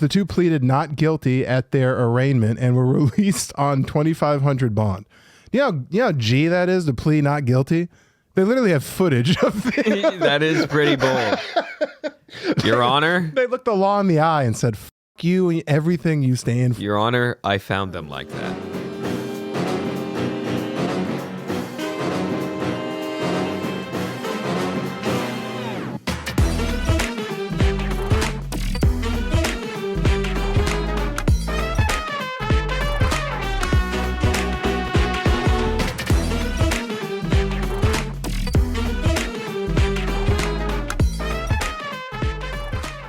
The two pleaded not guilty at their arraignment and were released on $2,500 bond. You know how G that is to plead not guilty? They literally have footage of it. That is pretty bold. Your Honor? They looked the law in the eye and said, "F you and everything you stand for." Your Honor, I found them like that.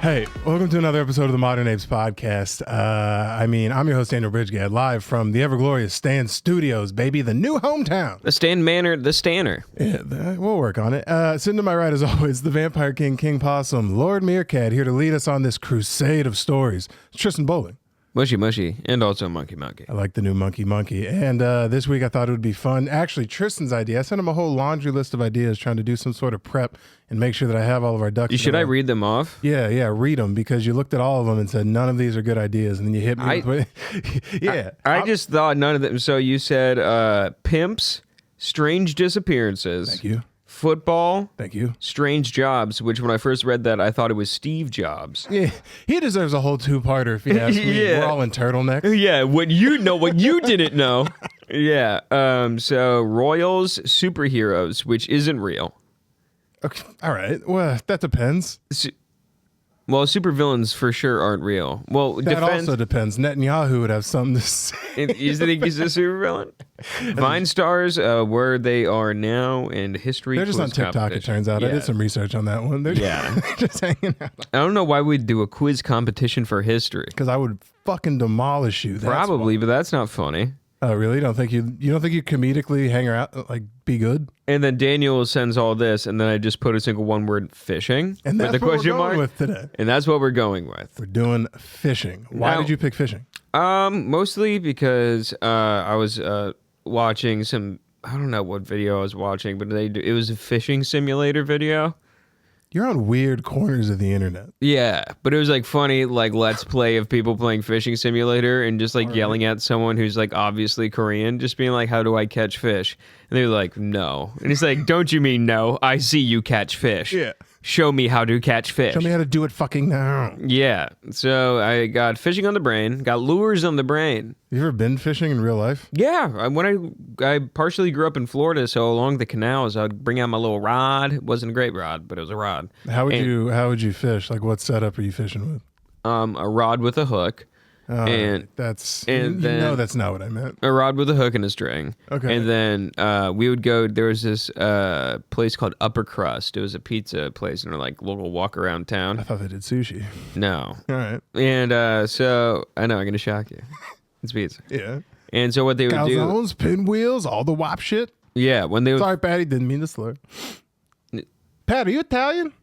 Hey, welcome to another episode of the Modern Apes podcast. I'm your host, Bridge-Gadd, live from the ever-glorious Stan Studios, baby, the new hometown. The Stan Manor, the Stanner. Yeah, we'll work on it. Sitting to my right, as always, the Vampire King, King Possum, Lord Meerkat, here to lead us on this crusade of stories. It's Tristan Bowling. Mushy, and also Monkey. I like the new Monkey. And this week I thought it would be fun. Actually, Tristan's idea. I sent him a whole laundry list of ideas trying to do some sort of prep and make sure that I have all of our ducks. Should I read them off? Yeah, read them, because you looked at all of them and said none of these are good ideas, and then you hit me with yeah. I just thought none of them. So you said pimps, strange disappearances. Thank you. Football. Thank you. Strange jobs, which when I first read that, I thought it was Steve Jobs. Yeah, he deserves a whole two-parter if you ask me. Yeah. We're all in turtlenecks. Yeah, what you didn't know. Yeah. So Royals, superheroes, which isn't real. Okay. All right. Well, that depends. Well, supervillains for sure aren't real. Well, that also depends. Netanyahu would have something to say. You think he's a supervillain? Vine stars, where they are now, and history. They're just on TikTok, it turns out. Yeah. I did some research on that one. They're just hanging out. I don't know why we'd do a quiz competition for history. Because I would fucking demolish you. Probably, but that's not funny. Oh, really? You don't think you comedically hang around, like, be good? And then Daniel sends all this, and then I just put a single one word, fishing. And that's with the what question we're going mark. with today. And that's what we're going with. We're doing fishing. Why did you pick fishing? Mostly because I was watching some, I don't know what video I was watching, but it was a fishing simulator video. You're on weird corners of the internet. Yeah, but it was like funny, like let's play of people playing fishing simulator and just like yelling at someone who's like obviously Korean, just being like, "How do I catch fish?" And they're like, "No." And it's like, "Don't you mean no? I see you catch fish. Yeah. Show me how to catch fish. Show me how to do it fucking now." Yeah. So I got fishing on the brain, got lures on the brain. You ever been fishing in real life? Yeah. When I partially grew up in Florida, so along the canals, I'd bring out my little rod. It wasn't a great rod, but it was a rod. How would you fish? Like, what setup are you fishing with? A rod with a hook. Then that's not what I meant. A rod with a hook and a string. Okay. And then we would go, there was this place called Upper Crust. It was a pizza place in our like local walk around town. I thought they did sushi. No. All right. And so, I know, I'm going to shock you. It's pizza. Yeah. And so what they would Calzones, pinwheels, all the WAP shit. Yeah. When they would... Sorry, Patty, didn't mean to slur. Pat, are you Italian?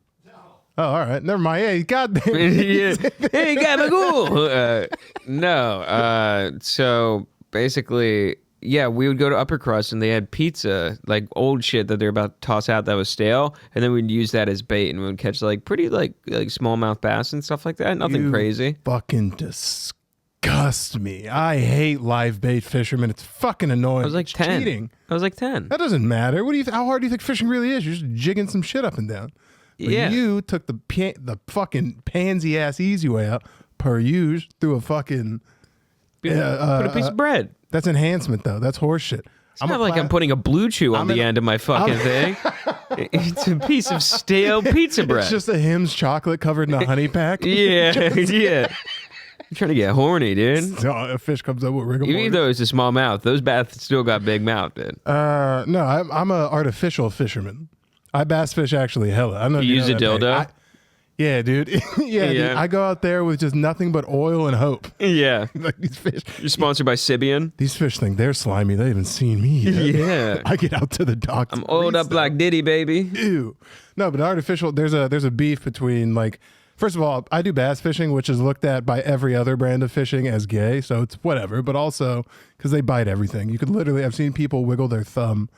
Oh, all right. Never mind. Hey, goddamn. Yeah. Hey, gabagool. No. So basically, yeah, we would go to Upper Crust and they had pizza, like old shit that they're about to toss out that was stale, and then we'd use that as bait and we would catch like pretty like smallmouth bass and stuff like that. Nothing crazy. Fucking disgust me. I hate live bait fishermen. It's fucking annoying. I was like 10. Cheating. I was like 10. That doesn't matter. How hard do you think fishing really is? You're just jigging some shit up and down. But you took the fucking pansy ass easy way out per usual through a fucking put a piece of bread. That's enhancement though. That's horse shit. It's not like I'm putting a Blue Chew on the end of my fucking thing. It's a piece of stale pizza bread. It's just a Hims chocolate covered in a honey pack. Yeah. I'm trying to get horny, dude. So a fish comes up with rigor mortis. Even though it's a small mouth, those bass still got big mouth, dude. No, I'm an artificial fisherman. I bass fish actually hella. I know you use a dildo? Yeah, dude. Yeah. Dude. I go out there with just nothing but oil and hope. Yeah. Like these fish. You're sponsored by Sibian? These fish think they're slimy. They haven't seen me yet. Yeah. I get out to the doctor. I'm oiled up like Diddy, baby. Ew. No, but artificial, there's a beef between like, first of all, I do bass fishing, which is looked at by every other brand of fishing as gay, so it's whatever, but also because they bite everything. You could literally, I've seen people wiggle their thumb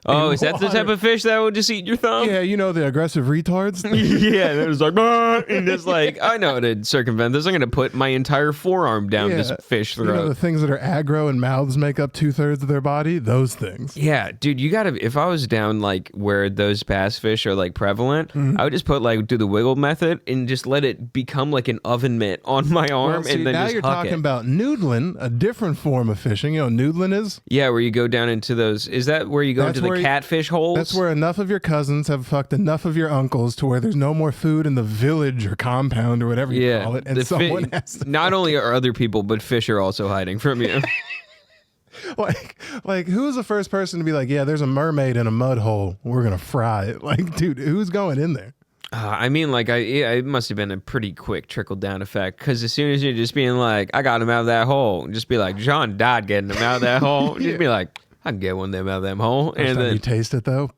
Oh, is that the type of fish that would just eat your thumb? Yeah, you know, the aggressive retards. Yeah, it was like, "Ah," and just like, I know how to circumvent this. I'm going to put my entire forearm down this fish throat. You know, the things that are aggro and mouths make up 2/3 of their body, those things. Yeah, dude, you gotta. If I was down like where those bass fish are like prevalent, I would just put like do the wiggle method and just let it become like an oven mitt on my arm, Well, see, and then now just you're huck talking it. about noodling, a different form of fishing. You know, noodling is. Yeah, where you go down into those. Is that where you go into the catfish holes? That's where enough of your cousins have fucked enough of your uncles to where there's no more food in the village or compound or whatever you call it, and someone has to. Not only are other people, but fish are also hiding from you. Like who's the first person to be like, yeah, there's a mermaid in a mud hole, we're gonna fry it? Like, dude, who's going in there? I mean, like, it must have been a pretty quick trickle down effect, because as soon as you're just being like, I got him out of that hole, just be like, John died getting him out of that hole. Just be like, I can get one of them out of them hole. First time you taste it though,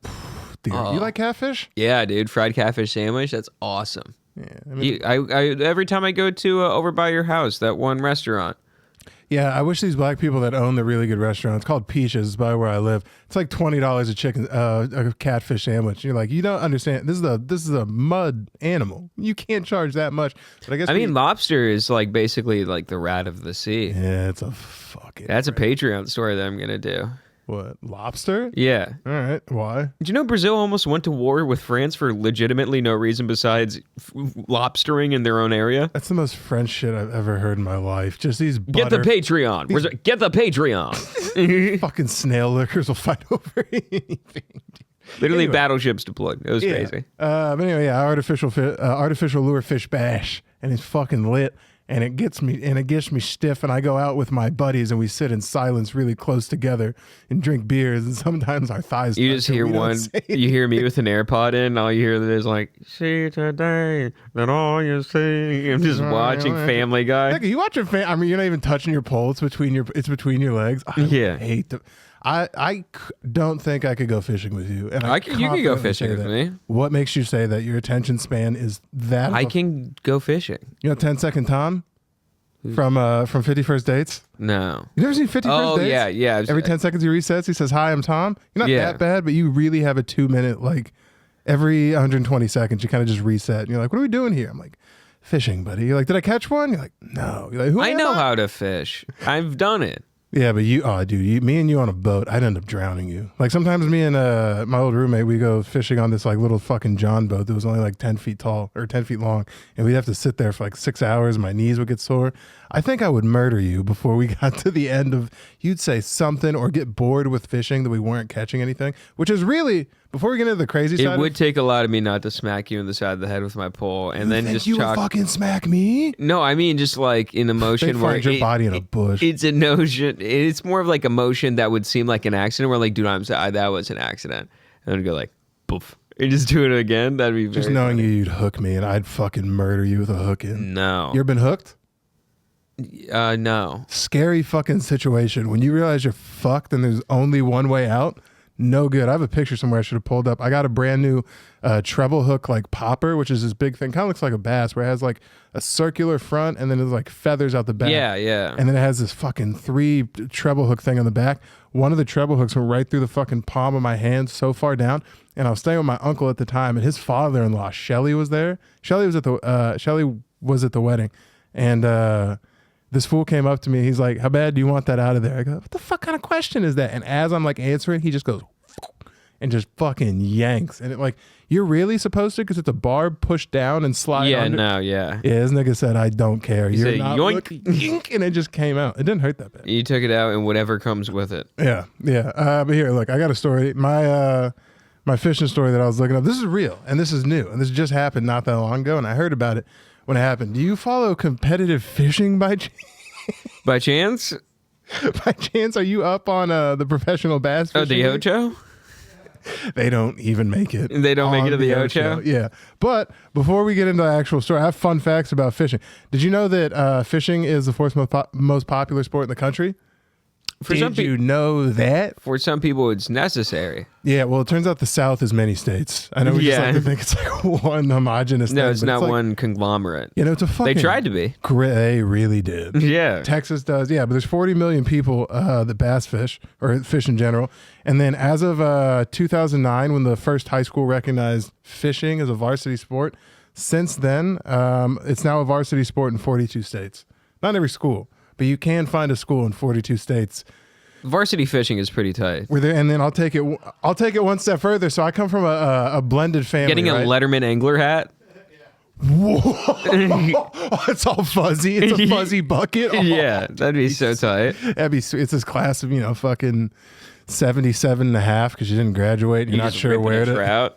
dude, you like catfish? Yeah, dude, fried catfish sandwich, that's awesome. Yeah, I mean, I every time I go to over by your house, that one restaurant. yeah, I wish these black people that own the really good restaurant, it's called Peaches, by where I live. It's like $20 a catfish sandwich. And you're like, you don't understand. This is a mud animal. You can't charge that much. But I guess lobster is like basically like the rat of the sea. Yeah, it's a fucking. That's a Patreon story that I'm gonna do. What, lobster? Yeah. All right. Why? Did you know Brazil almost went to war with France for legitimately no reason besides lobstering in their own area? That's the most French shit I've ever heard in my life. Just these Get the Patreon. Get the Patreon. fucking snail lickers will fight over anything. Literally Anyway. battleships deployed. It was crazy. But anyway, yeah, artificial lure fish bash, and it's fucking lit. And it gets me stiff, and I go out with my buddies and we sit in silence really close together and drink beers, and sometimes our thighs You touch just and hear we don't one, say you hear me with an AirPod in, and all you hear is like, see today that all you see. I'm just watching Family Guy. Nigga, you watching I mean, you're not even touching your pole. It's between your legs. I hate the. I don't think I could go fishing with you. And you can go fishing with me. What makes you say that your attention span is that? I can go fishing. You know, 10-second Tom from 50 First Dates. No. You never seen 50 First Dates? Oh yeah. Every 10 seconds he resets. He says, "Hi, I'm Tom." You're not that bad, but you really have a 2-minute, like every 120 seconds, you kind of just reset. And you're like, "What are we doing here?" I'm like, "Fishing, buddy." You're like, "Did I catch one?" You're like, "No." You're like, "Who I know how to fish. I've done it. Yeah, but me and you on a boat, I'd end up drowning you. Like sometimes me and my old roommate, we go fishing on this like little fucking John boat that was only like 10 feet tall or 10 feet long. And we'd have to sit there for like 6 hours. My knees would get sore. I think I would murder you before we got to the end of, you'd say something or get bored with fishing that we weren't catching anything, which is really, before we get into the crazy side. It would take a lot of me not to smack you in the side of the head with my pole and then just you chalk. would fucking smack me? No, I mean just like in a motion where your body in a bush. It's a notion. It's more of like a motion that would seem like an accident. Where like, dude, that was an accident, and then go like, poof, and just do it again. That'd be just very knowing funny. you'd hook me and I'd fucking murder you with a hook in. No, You ever been hooked? No. Scary fucking situation when you realize you're fucked and there's only one way out. No good. I have a picture somewhere I should have pulled up. I got a brand new treble hook like popper, which is this big thing. Kind of looks like a bass, where it has like a circular front and then there's like feathers out the back. Yeah. And then it has this fucking 3 treble hook thing on the back. One of the treble hooks went right through the fucking palm of my hand, so far down. And I was staying with my uncle at the time, and his father-in-law Shelly was there. Shelly was at the wedding, and this fool came up to me. He's like, "How bad do you want that out of there?" I go, "What the fuck kind of question is that?" And as I'm like answering, he just goes and just fucking yanks. And it like, you're really supposed to, because it's a barb pushed down and slide under. Yeah. Yeah, this nigga said, "I don't care." You're said, not yoink. looking, yoink, and it just came out. It didn't hurt that bad. You took it out and whatever comes with it. Yeah. But here, look, I got a story. My fishing story that I was looking up. This is real, and this is new, and this just happened not that long ago, and I heard about it when it happened. Do you follow competitive fishing by chance? By chance? By chance, are you up on the professional bass fishing? Oh, the Ocho? They don't even make it. They don't make it to on the Ocho? Yeah. But before we get into the actual story, I have fun facts about fishing. Did you know that fishing is the fourth most popular sport in the country? Did you know that? For some people, it's necessary. Yeah, well, it turns out the South is many states. I know we just like to think it's like one homogenous thing. No, it's not like, one conglomerate. You know, it's a fucking... They tried to be. They really did. Yeah. Texas does. Yeah, but there's 40 million people that bass fish, or fish in general. And then as of 2009, when the first high school recognized fishing as a varsity sport, since then, it's now a varsity sport in 42 states. Not every school, but you can find a school in 42 states. Varsity fishing is pretty tight. We're there, and then I'll take it one step further. So I come from a blended family. Getting a Letterman angler hat. Whoa! Oh, it's all fuzzy. It's a fuzzy bucket. Oh, yeah, that'd be so tight. That'd be sweet. It's this class of fucking 77 and a half because you didn't graduate. And you're not sure where to.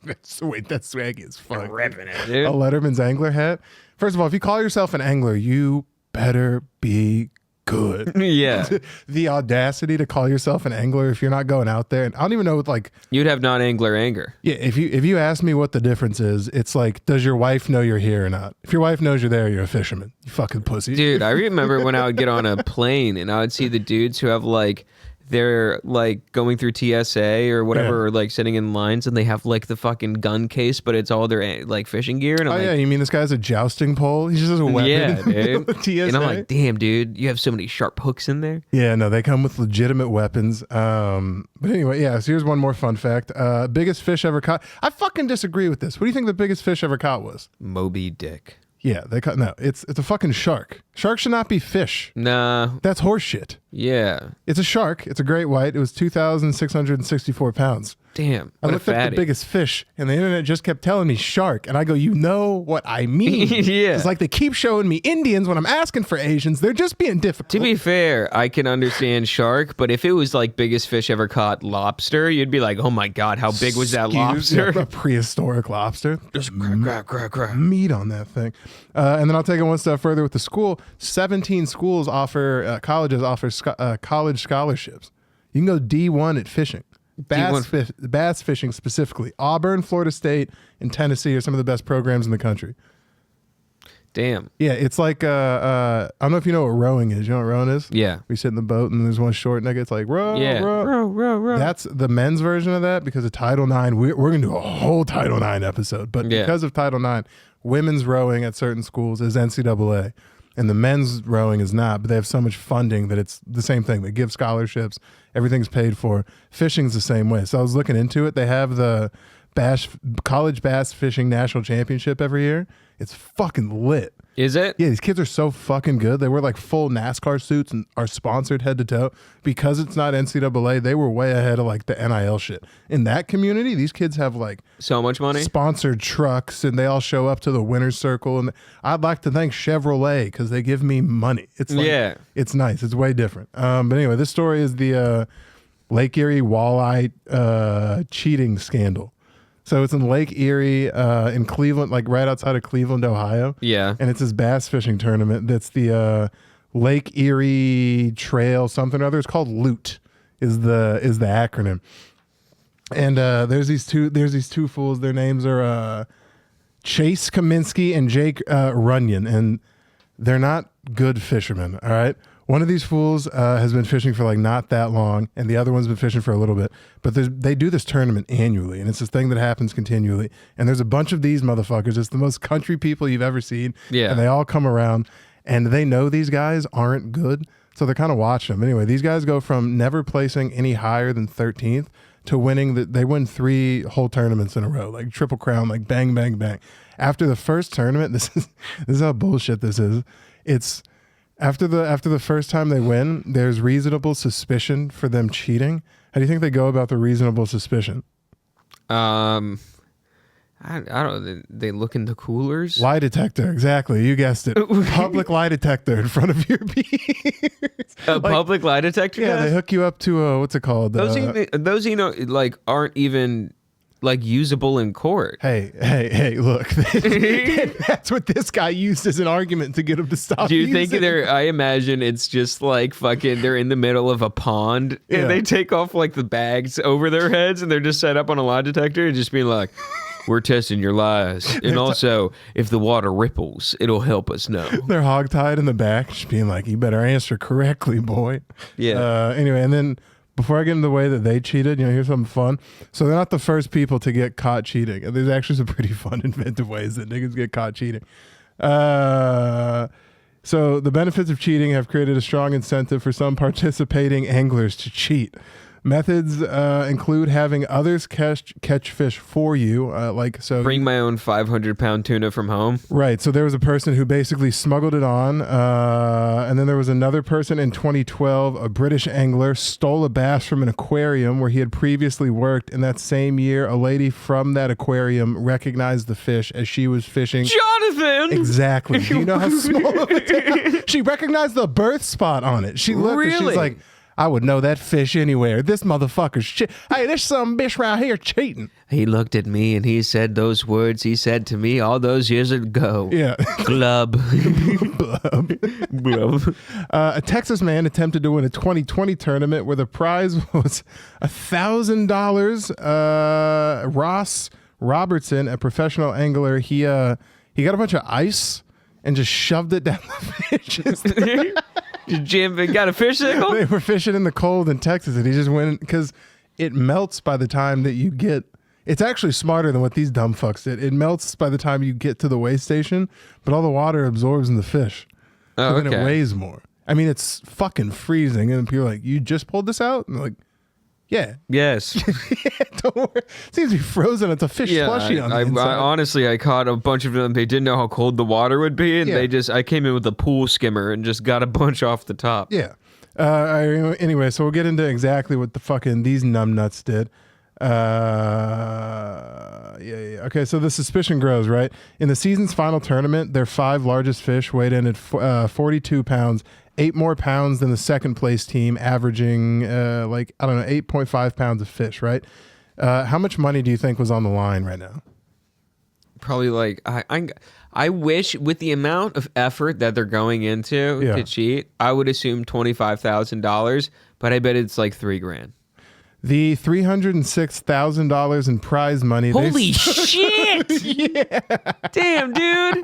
That's swaggy as fuck. Ripping it, dude. A Letterman's angler hat. First of all, if you call yourself an angler, you better be good. Yeah. The audacity to call yourself an angler if you're not going out there. And I don't even know what like... You'd have non-angler anger. Yeah, if you ask me what the difference is, it's like, does your wife know you're here or not? If your wife knows you're there, you're a fisherman. You fucking pussy. Dude, I remember when I would get on a plane and I would see the dudes who have like... They're like going through TSA or whatever, or like sitting in lines, and they have like the fucking gun case, but it's all their like fishing gear. And I'm yeah, you mean this guy has a jousting pole? He just has a weapon. Yeah, dude. TSA. And I'm like, damn, dude, you have so many sharp hooks in there. Yeah, no, they come with legitimate weapons. But anyway, yeah. So here's one more fun fact: biggest fish ever caught. I fucking disagree with this. What do you think the biggest fish ever caught was? Moby Dick. Yeah, they caught. No, it's a fucking shark. Shark should not be fish. Nah, that's horse shit. Yeah, it's a shark. It's a great white. It was 2,664 pounds. Damn, I looked up the biggest fish, and the internet just kept telling me shark, and I go, you know what I mean? Yeah, it's like they keep showing me Indians when I'm asking for Asians. They're just being difficult. To be fair, I can understand shark, but if it was like biggest fish ever caught lobster, you'd be like, oh my god, how big was that lobster? Yeah, a prehistoric lobster. Just meat on that thing. And then I'll take it one step further with the school. 17 schools offer colleges offer college scholarships. You can go D1 at fishing. Bass fishing specifically. Auburn, Florida State, and Tennessee are some of the best programs in the country. Damn. Yeah, it's like I don't know if you know what rowing is. You know what rowing is? Yeah. We sit in the boat and there's one short nigga. It's like row, yeah. row. That's the men's version of that because of Title IX. We're going to do a whole Title IX episode. But because of Title IX, women's rowing at certain schools is NCAA. And the men's rowing is not, but they have so much funding that it's the same thing. They give scholarships. Everything's paid for. Fishing's the same way. So I was looking into it. They have the college bass fishing national championship every year. It's fucking lit. Is it? Yeah, these kids are so fucking good. They wear like full NASCAR suits and are sponsored head to toe. Because it's not NCAA, they were way ahead of like the NIL shit. In that community, these kids have like so much money, sponsored trucks, and they all show up to the winner's circle. And I'd like to thank Chevrolet because they give me money. It's like, it's nice. It's way different. But anyway, this story is the Lake Erie Walleye cheating scandal. So it's in Lake Erie in Cleveland, like right outside of Cleveland, Ohio. Yeah. And it's this bass fishing tournament. That's the Lake Erie Trail something or other. It's called LOOT is the acronym. And there's these two fools. Their names are Chase Kaminsky and Jake Runyon, and they're not good fishermen. All right. One of these fools has been fishing for like not that long, and the other one's been fishing for a little bit. But they do this tournament annually, and it's this thing that happens continually. And there's a bunch of these motherfuckers. It's the most country people you've ever seen. Yeah. And they all come around, and they know these guys aren't good, so they're kind of watching them. Anyway, these guys go from never placing any higher than 13th to winning. They win 3 whole tournaments in a row, like Triple Crown, like bang, bang, bang. After the first tournament, this is how bullshit this is. It's... After the first time they win, there's reasonable suspicion for them cheating. How do you think they go about the reasonable suspicion? I don't know. They look in the coolers. Lie detector, exactly. You guessed it. Public lie detector in front of your beers. Public lie detector? Yeah, they hook you up to what's it called? Those like aren't even like usable in court. Hey, look. That's what this guy used as an argument to get him to stop. Do you think I imagine it's just like fucking they're in the middle of a pond and they take off like the bags over their heads and they're just set up on a lie detector and just being like we're testing your lies. And also, if the water ripples, it'll help us know. They're hogtied in the back, just being like, you better answer correctly, boy. Yeah. Anyway, and then before I get into the way that they cheated, here's something fun. So they're not the first people to get caught cheating. There's actually some pretty fun, inventive ways that niggas get caught cheating. So the benefits of cheating have created a strong incentive for some participating anglers to cheat. Methods include having others catch fish for you, Bring my own 500-pound tuna from home. Right. So there was a person who basically smuggled it on, and then there was another person in 2012. A British angler stole a bass from an aquarium where he had previously worked. And that same year, a lady from that aquarium recognized the fish as she was fishing. Jonathan! Exactly. Do you know how small of a She recognized the birth spot on it. She looked and she was like, I would know that fish anywhere. This motherfucker's shit. Hey, there's some bitch right here cheating. He looked at me and he said those words he said to me all those years ago. Yeah. Glub. Blub. A Texas man attempted to win a 2020 tournament where the prize was $1,000. Ross Robertson, a professional angler, he got a bunch of ice and just shoved it down the fishes. Jim got a fish sickle? They were fishing in the cold in Texas, and he just went because it melts by the time that you get. It's actually smarter than what these dumb fucks did. It melts by the time you get to the weigh station, but all the water absorbs in the fish. Oh, so then it weighs more. I mean, it's fucking freezing, and people are like, "You just pulled this out?" And they're like, yeah. Yes. Don't worry. It seems to be frozen. It's a fish slushie on the inside. Honestly, I caught a bunch of them. They didn't know how cold the water would be, and I came in with a pool skimmer and just got a bunch off the top. Yeah. Anyway, so we'll get into exactly what the fucking these numbnuts did. Okay, so the suspicion grows, right? In the season's final tournament, their 5 largest fish weighed in at 42 pounds. 8 more pounds than the second place team, averaging 8.5 pounds of fish, right? How much money do you think was on the line right now? Probably I wish with the amount of effort that they're going into to cheat, I would assume $25,000, but I bet it's like $3,000. The $306,000 in prize money. Holy shit! Yeah. Damn, dude.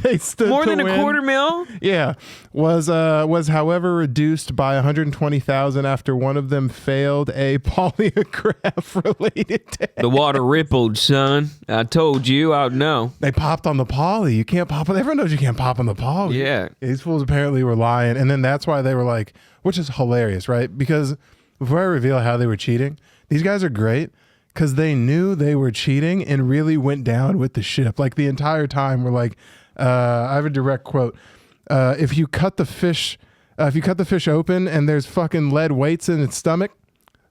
They stood more to than win. a $250,000. Yeah, was however reduced by $120,000 after one of them failed a polygraph related test. The water rippled, son. I told you, I'd know. They popped on the poly. You can't pop. Everyone knows you can't pop on the poly. Yeah. These fools apparently were lying, and then that's why they were like, which is hilarious, right? Because before I reveal how they were cheating, these guys are great because they knew they were cheating and really went down with the ship. Like the entire time, we're like, I have a direct quote. If you cut the fish open and there's fucking lead weights in its stomach,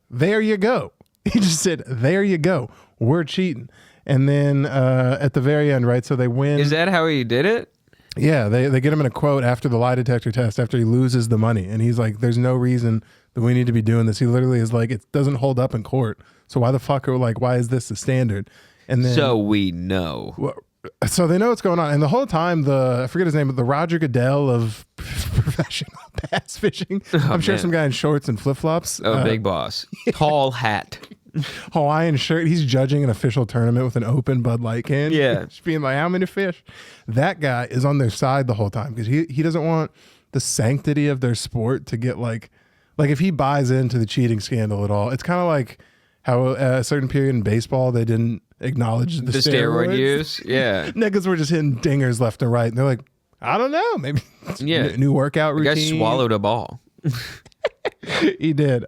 there you go. He just said, there you go. We're cheating. And then at the very end, right? So they win. Is that how he did it? Yeah, they get him in a quote after the lie detector test, after he loses the money. And he's like, there's no reason that we need to be doing this. He literally is like, it doesn't hold up in court. So why the fuck are why is this the standard? And then so we know. So they know what's going on. And the whole time, I forget his name, but the Roger Goodell of professional bass fishing. I'm sure some guy in shorts and flip-flops. Big boss. Tall hat. Hawaiian shirt. He's judging an official tournament with an open Bud Light can. Yeah. Just being like, how many fish? That guy is on their side the whole time because he doesn't want the sanctity of their sport to get like if he buys into the cheating scandal at all. It's kind of like how a certain period in baseball they didn't acknowledge the steroid use. Yeah. Niggas were just hitting dingers left and right. And they're like, I don't know. Maybe new workout routine. The guy swallowed a ball. He did.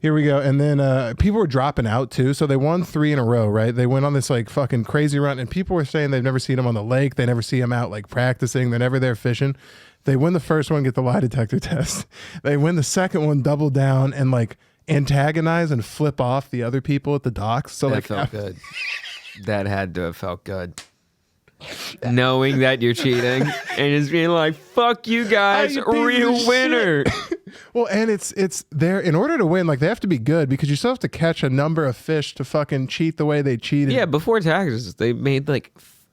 Here we go. And then people were dropping out too. So they won 3 in a row, right? They went on this fucking crazy run and people were saying they've never seen him on the lake. They never see him out practicing. They're never there fishing. They win the first one, get the lie detector test. They win the second one, double down and antagonize and flip off the other people at the docks. So that felt good. That had to have felt good. Knowing that you're cheating and just being like, fuck you guys, real winner. Well, and it's there in order to win, they have to be good because you still have to catch a number of fish to fucking cheat the way they cheated. Yeah, before taxes, they made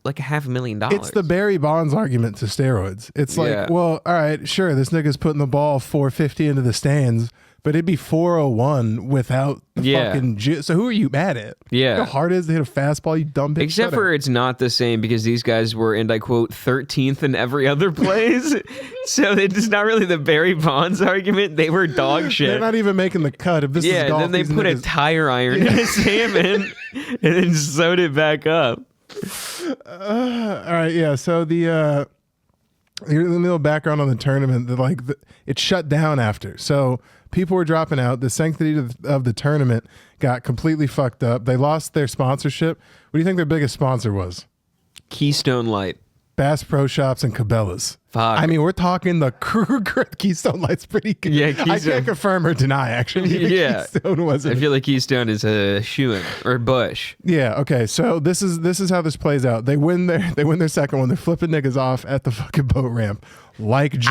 like $500,000. It's the Barry Bonds argument to steroids. It's like, Yeah. well, all right, sure, this nigga's putting the ball 450 into the stands, but it'd be 401 without fucking so who are you mad at? Yeah. You know how hard it is to hit a fastball, you dumb bitch. Except for it's not the same because these guys were in, I quote, 13th in every other place. So it's not really the Barry Bonds argument. They were dog shit. They're not even making the cut. If this is golf, then they these put a niggas- tire iron in a salmon and then sewed it back up. all right, yeah. So the little background on the tournament, it shut down after. So people were dropping out. The sanctity of the tournament got completely fucked up. They lost their sponsorship. What do you think their biggest sponsor was? Keystone Light. Bass Pro Shops and Cabela's. Fuck. I mean, we're talking the Keystone Light's pretty good. Yeah, I Keystone. can't confirm or deny, actually. Yeah. Keystone I wasn't. feel like Keystone is a shoe-in or Bush. Yeah, okay. So this is how this plays out. They win their second one. They're flipping niggas off at the fucking boat ramp like G.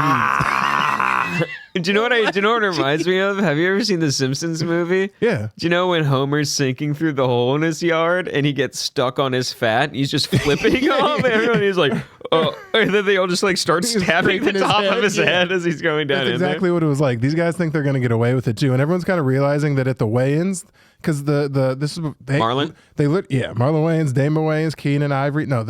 Do you know what it reminds me of? Have you ever seen the Simpsons movie? Yeah. Do you know when Homer's sinking through the hole in his yard and he gets stuck on his fat? He's just flipping off everyone. He's like, oh, and then they all just like start stabbing the scraping his top head, of his yeah. head as he's going down. That's exactly what it was like. These guys think they're going to get away with it too, and everyone's kind of realizing that at the weigh-ins, because Marlon Marlon Wayans, Damon Wayans, Keenan Ivory. No,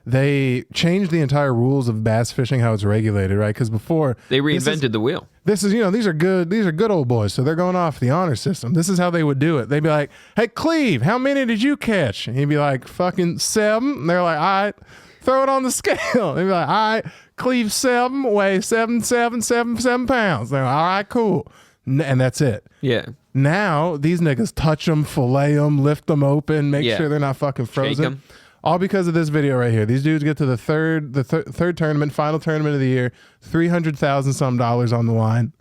they changed the entire rules of bass fishing, how it's regulated, right? Because before They reinvented the wheel. This is, these are good old boys, so they're going off the honor system. This is how they would do it. They'd be like, "Hey, Cleve, how many did you catch?" And he'd be like, "Fucking 7." And they're like, "All right, throw it on the scale." They'd be like, "All right, Cleve 7, weigh 7 pounds." They're like, "All right, cool," and that's it. Yeah. Now these niggas touch them, fillet them, lift them open, make Yeah. sure they're not fucking frozen. 'em. All because of this video right here. These dudes get to the third tournament, final tournament of the year, $300,000 some on the line,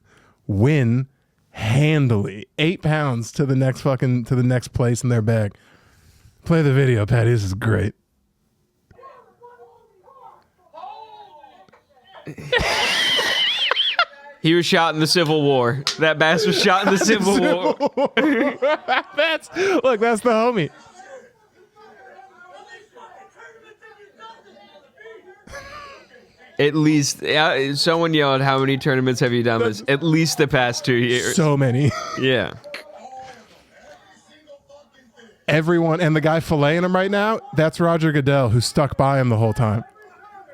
win handily, 8 pounds to the next place in their bag. Play the video, Patty. This is great. He was shot in the Civil War. That bass was shot in the Civil War. that's the homie. At least, someone yelled, "How many tournaments have you done this?" At least the past 2 years. So many. Yeah. Everyone, and the guy filleting him right now, that's Roger Goodell, who stuck by him the whole time.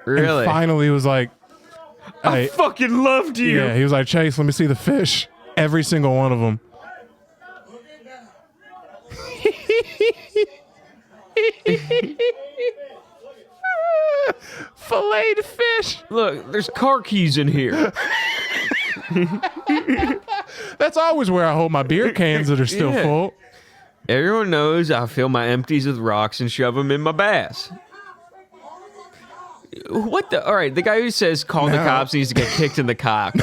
Really? And finally was like, I hey, fucking loved you. yeah, he was like, "Chase, let me see the fish." Every single one of them. Filleted fish. Look, there's car keys in here. That's always where I hold my beer cans that are still Yeah. full. Everyone knows I fill my empties with rocks and shove them in my bass. What the? All right, the guy who says call the No. cops needs to get kicked in the cock.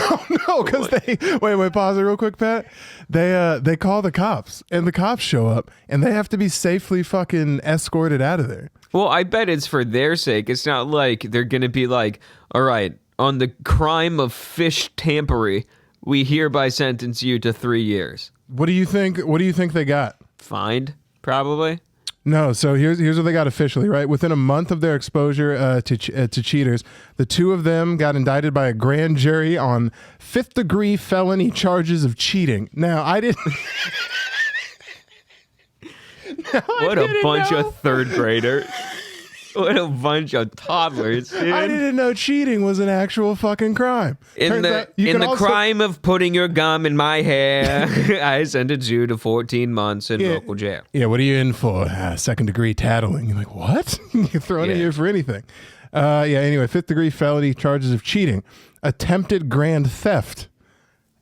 No, because they wait, pause it real quick, Pat. They call the cops, and the cops show up, and they have to be safely fucking escorted out of there. Well, I bet it's for their sake. It's not like they're going to be like, all right, on the crime of fish tampery, we hereby sentence you to 3 years. What do you think? What do you think they got? Fined, probably. No, so here's what they got officially, right? Within a month of their exposure to cheaters, the two of them got indicted by a grand jury on 5th-degree felony charges of cheating. Now, I didn't. What a bunch of third graders. What a bunch of toddlers, dude. I didn't know cheating was an actual fucking crime. In Turns out you the can also- crime of putting your gum in my hair, I sentence you to 14 months in local jail. Yeah, what are you in for? 2nd-degree tattling. You're like, what? You're thrown in Yeah. here for anything. Anyway, 5th-degree felony charges of cheating. Attempted grand theft.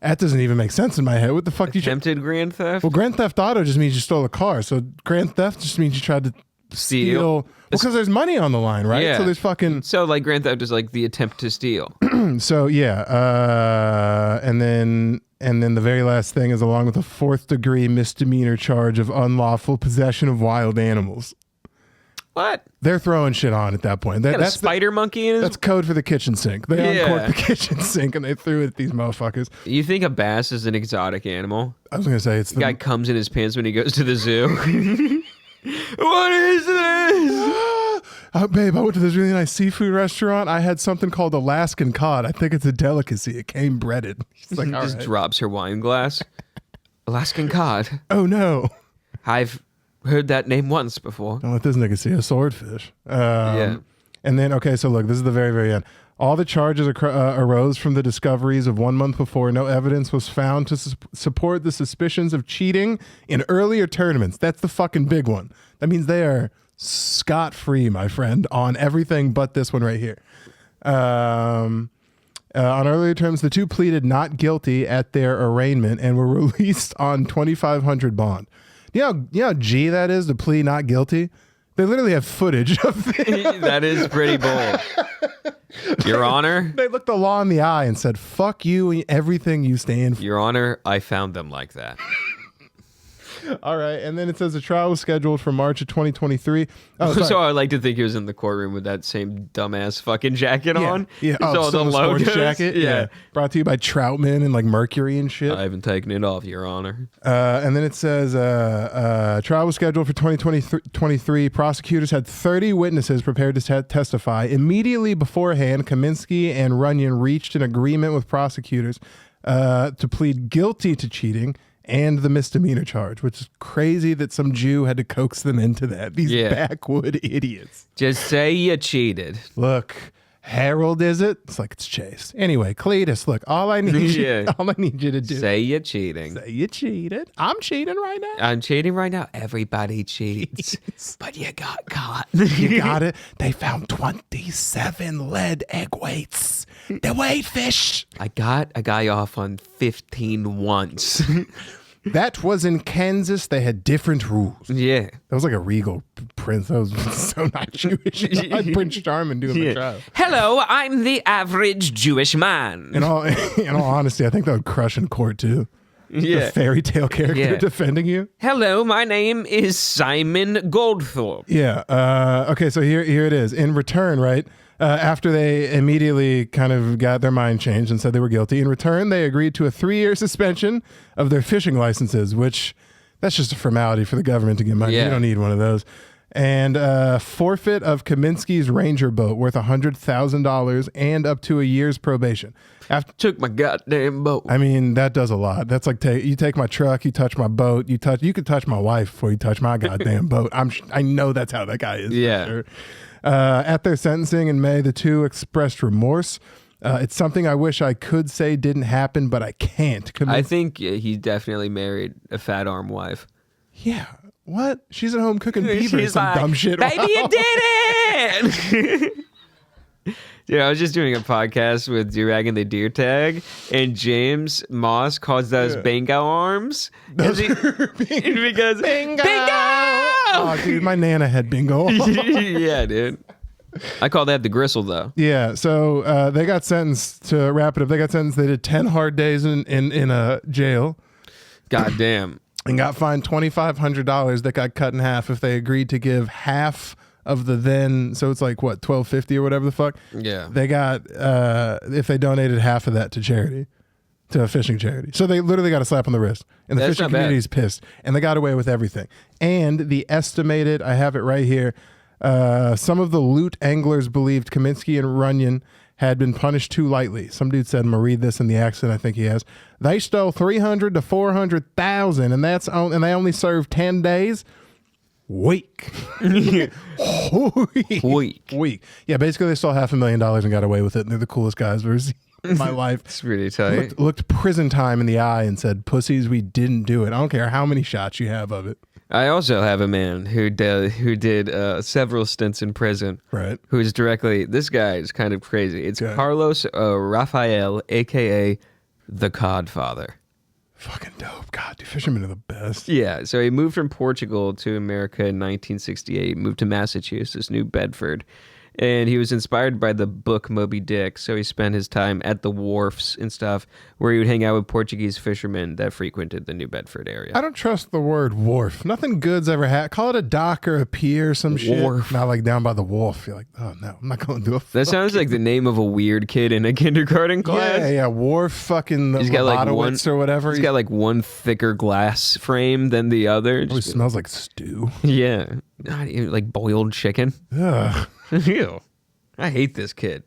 That doesn't even make sense in my head. What the fuck do you... Attempted grand theft? Well, grand theft auto just means you stole a car. So grand theft just means you tried to steal. Well, because there's money on the line, right? Yeah. So there's fucking... So, like, grand theft is like the attempt to steal. So, yeah. And then the very last thing is along with a 4th-degree misdemeanor charge of unlawful possession of wild animals. What? They're throwing shit on at that point. Got a That's spider monkey in his... that's code for the kitchen sink. They Yeah. uncorked the kitchen sink and they threw it at these motherfuckers. You think a bass is an exotic animal? I was going to say it's The guy comes in his pants when he goes to the zoo. What is this? babe, I went to this really nice seafood restaurant. I had something called Alaskan cod. I think it's a delicacy. It came breaded. She's like, all Just right. drops her wine glass. Alaskan cod. Oh, no. I've heard that name once before. Don't let this nigga see a swordfish. Yeah. And then, okay, so look, this is the very, very end. All the charges arose from the discoveries of 1 month before. No evidence was found to support the suspicions of cheating in earlier tournaments. That's the fucking big one. That means they are scot-free, my friend, on everything but this one right here. On earlier terms, the two pleaded not guilty at their arraignment and were released on $2,500 bond. You know how G that is to plead not guilty? They literally have footage of it. That is pretty bold. Your Honor. They looked the law in the eye and said, fuck you and everything you stand for. Your Honor, I found them like that. All right. And then it says the trial was scheduled for March of 2023. Oh, sorry. So I like to think he was in the courtroom with that same dumbass fucking jacket on. Yeah. So the sports logos. jacket. Yeah. Brought to you by Troutman and like Mercury and shit. I haven't taken it off, Your Honor. And then it says trial was scheduled for 2023. Prosecutors had 30 witnesses prepared to testify. Immediately beforehand, Kaminsky and Runyon reached an agreement with prosecutors to plead guilty to cheating and the misdemeanor charge, which is crazy that some Jew had to coax them into that. These backwood idiots. Just say you cheated. Look, Harold, is it? It's like it's Chase. Anyway, Cletus, look, all I need you to do. Say you're cheating. Say you cheated. I'm cheating right now. I'm cheating right now. Everybody cheats. But you got caught. You got it. They found 27 lead egg weights. They weighed fish. I got a guy off on 15 once. That was in Kansas. They had different rules. Yeah. That was like a regal prince. That was so not Jewish. Prince Charming doing the trial. Hello, I'm the average Jewish man. In all honesty, I think that would crush in court too. Yeah. The fairy tale character defending you. Hello, my name is Simon Goldthorpe. Yeah. Okay, so here it is. In return, right? After they immediately kind of got their mind changed and said they were guilty, in return, they agreed to a 3-year suspension of their fishing licenses, which that's just a formality for the government to get money. Yeah. You don't need one of those. And forfeit of Kaminsky's Ranger boat worth $100,000 and up to a year's probation. Took my goddamn boat. I mean, that does a lot. That's like you take my truck, you touch my boat, you could touch my wife before you touch my goddamn boat. I know that's how that guy is. Yeah. For sure. At their sentencing in May, the two expressed remorse. It's something I wish I could say didn't happen, but I can't. I think he definitely married a fat arm wife. Yeah. What? She's at home cooking beaver. She's Some like, dumb shit. Baby, you did it! Yeah, I was just doing a podcast with Durag and the Deer Tag, and James Moss calls those bingo arms. Those Because bingo! Bingo! Oh, dude, my Nana had bingo. Yeah, dude. I call that the gristle, though. Yeah, so they got sentenced, to wrap it up, they did 10 hard days in a jail. God damn. And got fined $2,500 that got cut in half if they agreed to give half of the then, so it's like what, $1,250 or whatever the fuck. Yeah. They got if they donated half of that to charity, to a fishing charity. So they literally got a slap on the wrist, and the That's fishing not bad. community's pissed, and they got away with everything. And the estimated, I have it right here. Some of the loot anglers believed Kaminsky and Runyon had been punished too lightly. Some dude said, I'm gonna read this in the accent I think he has. They stole 300 to 400,000, and and they only served 10 days. Weak. Weak. Yeah, basically they stole $500,000 and got away with it, and they're the coolest guys I've ever seen in my life. It's pretty tight. Looked prison time in the eye and said, pussies, we didn't do it. I don't care how many shots you have of it. I also have a man who did several stints in prison. Right. Who's directly, this guy is kind of crazy. It's Okay. Carlos Rafael, a.k.a. the Codfather. Fucking dope. God, dude, fishermen are the best. Yeah, so he moved from Portugal to America in 1968, moved to Massachusetts, New Bedford, and he was inspired by the book Moby Dick, so he spent his time at the wharfs and stuff where he would hang out with Portuguese fishermen that frequented the New Bedford area. I don't trust the word wharf. Nothing good's ever had. Call it a dock or a pier or some Wharf. shit. Not like down by the wharf. You're like, oh no, I'm not going to do a That sounds like the name of a weird kid in a kindergarten class. Yeah, wharf fucking the He's got like Lobotowitz or whatever. He's got like one thicker glass frame than the other. It always smells like stew. Yeah. Not even, like boiled chicken. Ugh. Ew. I hate this kid.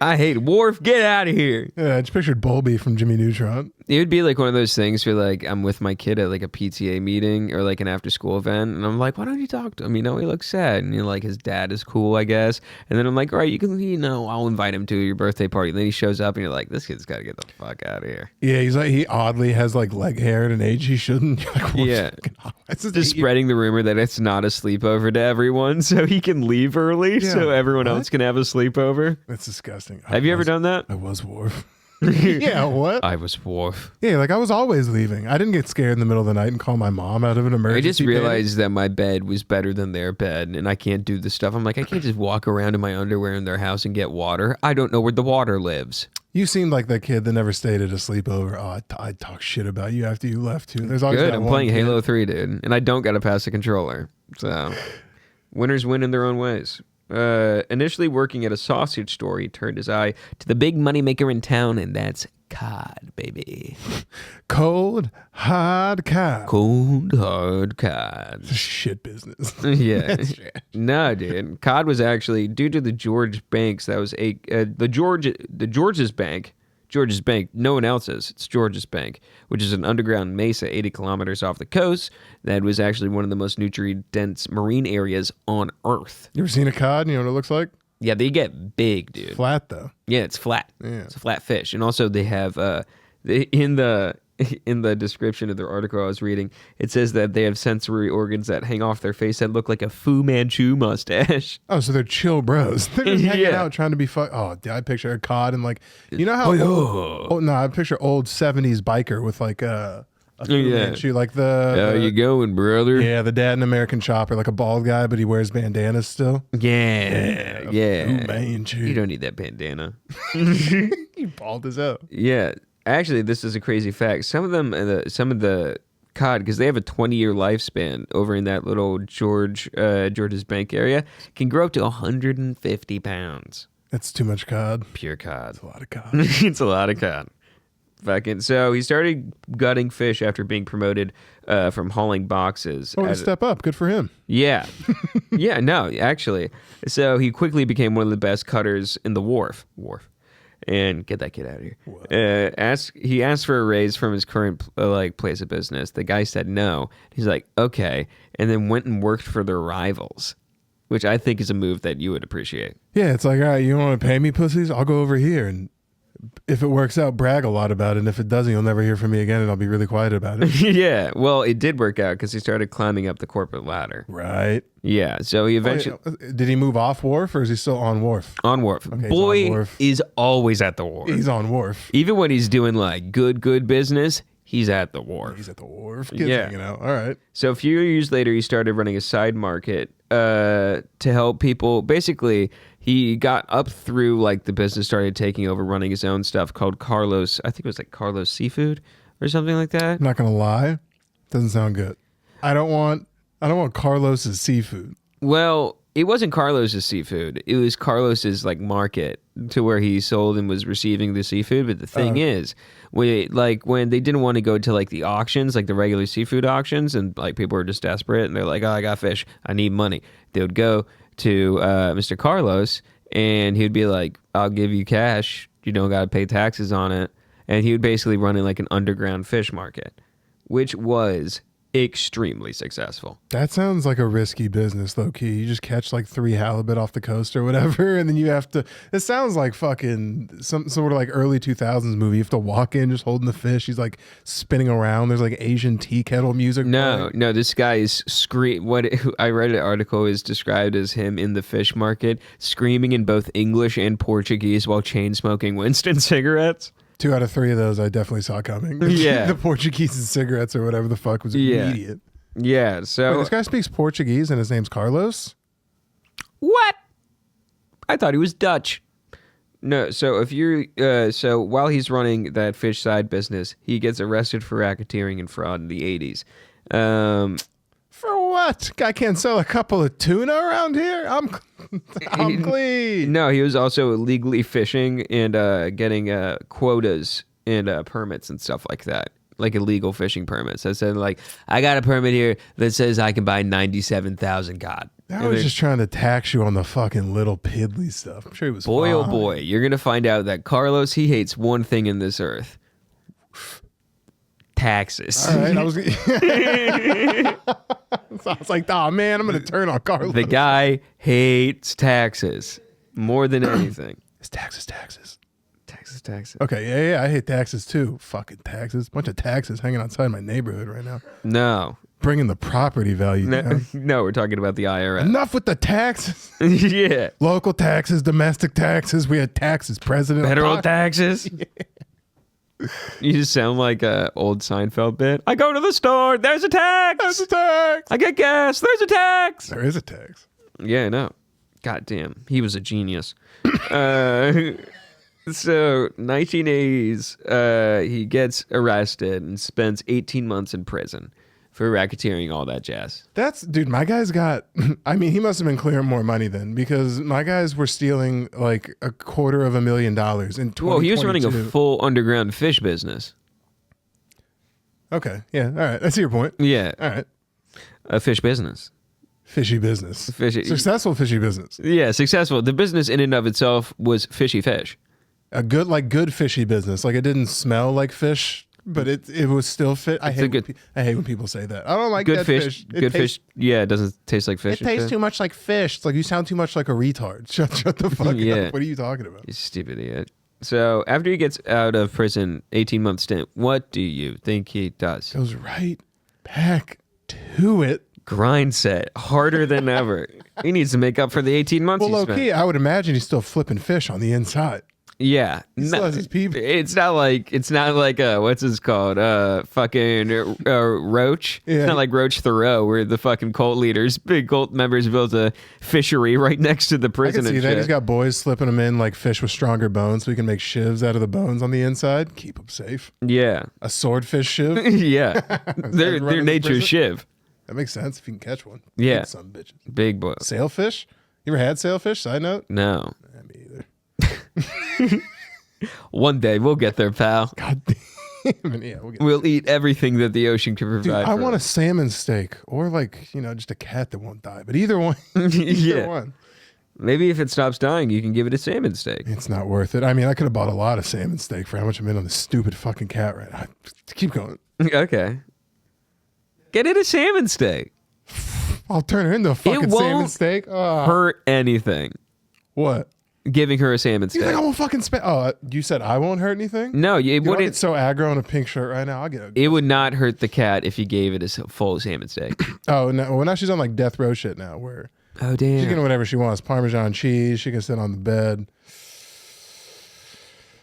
I hate Worf. Get out of here. Yeah, I just pictured Bulby from Jimmy Neutron. It would be like one of those things where like I'm with my kid at like a PTA meeting or like an after school event, and I'm like, why don't you talk to him? You know, he looks sad, and you're like, his dad is cool, I guess. And then I'm like, all right, you can, I'll invite him to your birthday party. And then he shows up, and you're like, this kid's got to get the fuck out of here. Yeah, he's like, he oddly has like leg hair at an age he shouldn't. You're like, Yeah. Just spreading the rumor that it's not a sleepover to everyone, so he can leave early, so everyone else can have a sleepover. That's disgusting. Have you ever done that? I was Worf. Yeah, what? I was Worf. Yeah, like I was always leaving. I didn't get scared in the middle of the night and call my mom out of an emergency. I just realized that my bed was better than their bed, and I can't do this stuff. I'm like, I can't just walk around in my underwear in their house and get water. I don't know where the water lives. You seemed like that kid that never stayed at a sleepover. Oh, I'd talk shit about you after you left too. There's always good. that I'm one playing kid. Halo 3, dude, and I don't got to pass the controller. So, winners win in their own ways. Initially working at a sausage store, he turned his eye to the big moneymaker in town, and that's cod, baby. Cold, hard cod. Cold, hard cod. It's a shit business. Yeah. No, dude. Cod was actually, due to the George Banks, that was George's Bank. George's Bank, no one else's. It's George's Bank, which is an underground mesa 80 kilometers off the coast. That was actually one of the most nutrient-dense marine areas on Earth. You ever seen a cod? You know what it looks like? Yeah, they get big, dude. Flat though. Yeah, it's flat. Yeah. It's a flat fish. And also they have, in the description of their article I was reading, it says that they have sensory organs that hang off their face that look like a Fu Manchu mustache. Oh, so they're chill bros. They're just hanging Yeah. out trying to be fun. Oh, I picture a cod and like, you know how? I picture old 70s biker with like a Manchu, like How you going, brother? Yeah, the dad in American Chopper, like a bald guy, but he wears bandanas still. Yeah. Fu Manchu. You don't need that bandana. He bald as hell. Yeah. Actually, this is a crazy fact. Some of the cod, because they have a 20-year lifespan over in that little George's Bank area, can grow up to 150 pounds. That's too much cod. Pure cod. It's a lot of cod. It's a lot of cod. So he started gutting fish after being promoted from hauling boxes. Oh, step up. Good for him. Yeah. Yeah, no, actually. So he quickly became one of the best cutters in the wharf. And get that kid out of here. He asked for a raise from his current place of business. The guy said no. He's like, okay, and then went and worked for their rivals, which I think is a move that you would appreciate. Yeah, it's like, all right, you want to pay me, pussies? I'll go over here, and if it works out, brag a lot about it. And if it doesn't, you'll never hear from me again, and I'll be really quiet about it. Yeah, well, it did work out because he started climbing up the corporate ladder. Right. Yeah, so he eventually... Did he move off wharf, or is he still on wharf? On wharf. Okay, Boy on wharf. is always at the wharf. He's on wharf. Even when he's doing like good business, he's at the wharf. He's at the wharf. Kids hanging out. All right. So a few years later, he started running a side market to help people. Basically, he got up through like the business started taking over, running his own stuff called Carlos. I think it was like Carlos Seafood or something like that. I'm not gonna lie, doesn't sound good. I don't want Carlos's seafood. Well, it wasn't Carlos's seafood. It was Carlos's like market to where he sold and was receiving the seafood. But the thing is, when they didn't want to go to like the auctions, like the regular seafood auctions, and like people were just desperate and they're like, oh, I got fish, I need money. They would go to Mr. Carlos and he would be like, I'll give you cash. You don't got to pay taxes on it. And he would basically run in like an underground fish market, which was extremely successful. That sounds like a risky business, low key. You just catch like 3 halibut off the coast or whatever, and then you have to. It sounds like fucking some sort of like early 2000s movie. You have to walk in just holding the fish. He's like spinning around. There's like Asian tea kettle music. No, this guy is I read an article is described as him in the fish market screaming in both English and Portuguese while chain smoking Winston cigarettes. 2 out of 3 of those I definitely saw coming. Yeah. The Portuguese and cigarettes or whatever the fuck was immediate. Yeah, so... Wait, this guy speaks Portuguese and his name's Carlos? What? I thought he was Dutch. No, so if you're... so while he's running that fish side business, he gets arrested for racketeering and fraud in the 80s. For what? Guy can't sell a couple of tuna around here? I'm clean. No, he was also illegally fishing and getting quotas and permits and stuff like that. like illegal fishing permits. I said like, I got a permit here that says I can buy 97,000 cod. I was just trying to tax you on the fucking little piddly stuff. I'm sure he was Boy, fine. oh boy, you're going to find out that Carlos, he hates one thing in this earth. Taxes. All right, I was so I was like, oh man, I'm going to turn on Carlos. The guy hates taxes more than anything. It's taxes. Taxes. Okay, yeah, I hate taxes too. Fucking taxes. Bunch of taxes hanging outside my neighborhood right now. No. Bringing the property value down. No, we're talking about the IRS. Enough with the taxes. Yeah. Local taxes, domestic taxes. We had taxes, president. Federal taxes. Yeah. You just sound like a old Seinfeld bit. I go to the store. There's a tax. There's a tax. I get gas. There's a tax. There is a tax. Yeah, I know. God damn. He was a genius. So 1980s, he gets arrested and spends 18 months in prison for racketeering, all that jazz. Dude, my guys got, I mean, he must have been clearing more money then because my guys were stealing like $250,000 in 2022. Well, he was running a full underground fish business. Okay. Yeah. All right. I see your point. Yeah. All right. A fish business. Fishy business. Successful fishy business. Yeah, successful. The business in and of itself was fishy fish. A good fishy business. Like it didn't smell like fish, but it was still fit. I hate when people say that. I don't like good that fish. Good fish. Yeah, it doesn't taste like fish. It tastes too much like fish. It's like you sound too much like a retard. Shut the fuck up. What are you talking about? You stupid idiot. So after he gets out of prison, 18-month stint, what do you think he does? Goes right back to it. Grind set harder than ever. He needs to make up for the 18 months. Well, low key, I would imagine he's still flipping fish on the inside. Yeah, he still has his people. It's not like what's this called? Fucking Roach. Yeah. It's not like Roach Thoreau, where the fucking big cult members built a fishery right next to the prison. I can see and that. shit. He's got boys slipping them in like fish with stronger bones, so he can make shivs out of the bones on the inside. Keep them safe. Yeah, a swordfish shiv. Yeah, they're nature's shiv. That makes sense if you can catch one. Yeah, some bitches. Big boy. Sailfish. You ever had sailfish? Side note. No. Me either. One day we'll get there, pal. God damn it. Yeah, we'll eat everything that the ocean can provide. Dude, I want a salmon steak or like, just a cat that won't die. But either one. Either one. Maybe if it stops dying, you can give it a salmon steak. It's not worth it. I mean, I could have bought a lot of salmon steak for how much I'm in on this stupid fucking cat right now. Keep going. Okay. Get it a salmon steak. I'll turn her into a fucking salmon steak. Hurt anything. What? Giving her a salmon steak. You think I won't fucking spend? Oh, you said I won't hurt anything? No, it wouldn't. Get so aggro in a pink shirt right now. I'll get it. Would not hurt the cat if you gave it a full salmon steak. Oh no! Well, now she's on like death row shit now. Where damn, she's getting whatever she wants. Parmesan cheese. She can sit on the bed.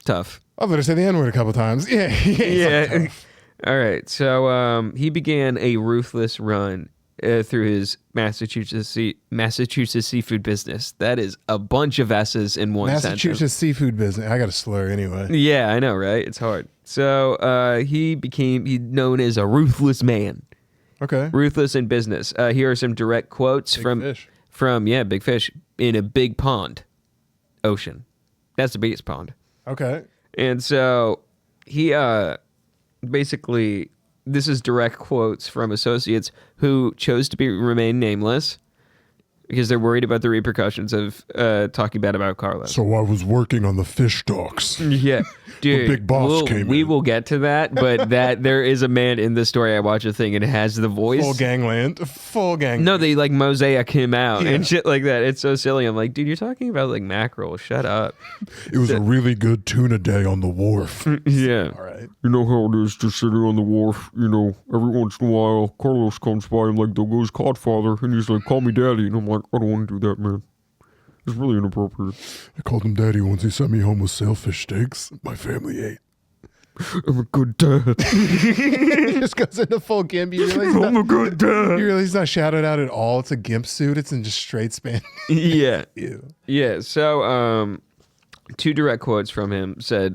Tough. I've let her say the N-word a couple times. Yeah. Yeah. All right. So he began a ruthless run through his Massachusetts seafood business. That is a bunch of S's in one sentence. Massachusetts seafood business. I got a slur anyway. Yeah, I know, right? It's hard. So he's known as a ruthless man. Okay. Ruthless in business. Here are some direct quotes from Big Fish in a big pond, ocean. That's the biggest pond. Okay. And so he basically, this is direct quotes from associates who chose to remain nameless because they're worried about the repercussions of talking bad about Carlos. So I was working on the fish docks. Yeah, dude. The big boss came We in. will get to that, but there is a man in this story. I watch a thing and it has the voice. Full gangland. No, they like mosaic him out and shit like that. It's so silly. I'm like, dude, you're talking about like mackerel. Shut up. It was a really good tuna day on the wharf. Yeah. All right. You know how it is just sitting on the wharf, every once in a while, Carlos comes by and like, there goes Codfather, and he's like, call me daddy, and I'm like, I don't want to do that, man. It's really inappropriate. I called him daddy once. He sent me home with sailfish steaks. My family ate. I'm a good dad. He just goes into full gimp. I'm a good dad. You realize he's not shouted out at all. It's a gimp suit. It's in just straight Spanish. Yeah. Ew. Yeah. So, two direct quotes from him said